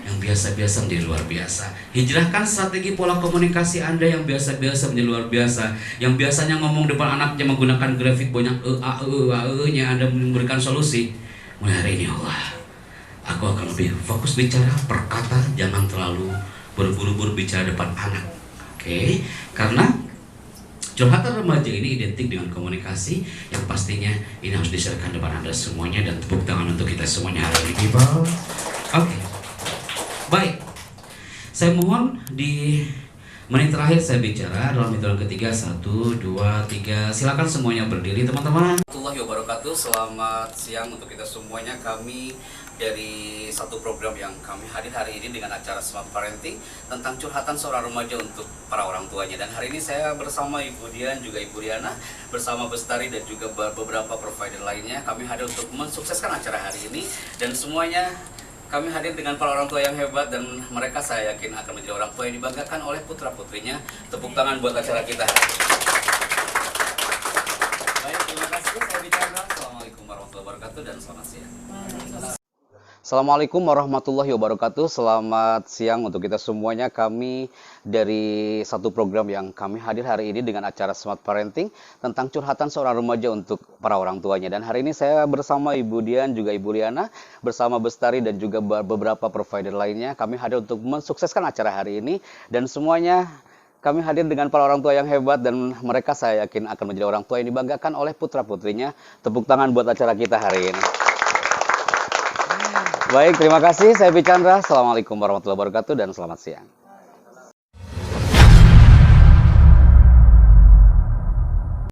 Speaker 1: Yang biasa-biasa menjadi luar biasa. Hijrah kan strategi pola komunikasi Anda yang biasa-biasa menjadi luar biasa. Yang biasanya ngomong depan anaknya menggunakan grafik banyak nya Anda memberikan solusi. Mulai hari ini Allah, aku akan lebih fokus bicara per kata, jangan terlalu berburu-buru bicara depan anak. Oke? Karena curhatan remaja ini identik dengan komunikasi yang pastinya ini harus diserahkan depan Anda semuanya, dan tepuk tangan untuk kita semuanya hari ini, people. Oke. Baik. Saya mohon di menit terakhir saya bicara dalam hitungan ketiga, 1, 2, 3. Silakan semuanya berdiri, teman-teman. Warahmatullahi wabarakatuh. Selamat siang untuk kita semuanya. Kami dari satu program yang kami hadir hari ini dengan acara Smart Parenting tentang curhatan seorang remaja untuk para orang tuanya. Dan hari ini saya bersama Ibu Dian juga Ibu Riana, bersama Bestari dan juga beberapa provider lainnya. Kami hadir untuk mensukseskan acara hari ini, dan semuanya kami hadir dengan para orang tua yang hebat, dan mereka saya yakin akan menjadi orang tua yang dibanggakan oleh putra-putrinya. Tepuk tangan buat acara kita hari ini. Baik, terima kasih. Saya bicara. Assalamualaikum warahmatullahi wabarakatuh dan selamat siang. Assalamualaikum warahmatullahi wabarakatuh. Selamat siang untuk kita semuanya. Kami dari satu program yang kami hadir hari ini dengan acara Smart Parenting tentang curhatan seorang remaja untuk para orang tuanya. Dan hari ini saya bersama Ibu Dian juga Ibu Riana, bersama Bestari dan juga beberapa provider lainnya. Kami hadir untuk mensukseskan acara hari ini, dan semuanya kami hadir dengan para orang tua yang hebat, dan mereka saya yakin akan menjadi orang tua yang dibanggakan oleh putra-putrinya. Tepuk tangan buat acara kita hari ini. Baik, terima kasih. Saya Chandra. Assalamualaikum warahmatullahi wabarakatuh dan selamat siang.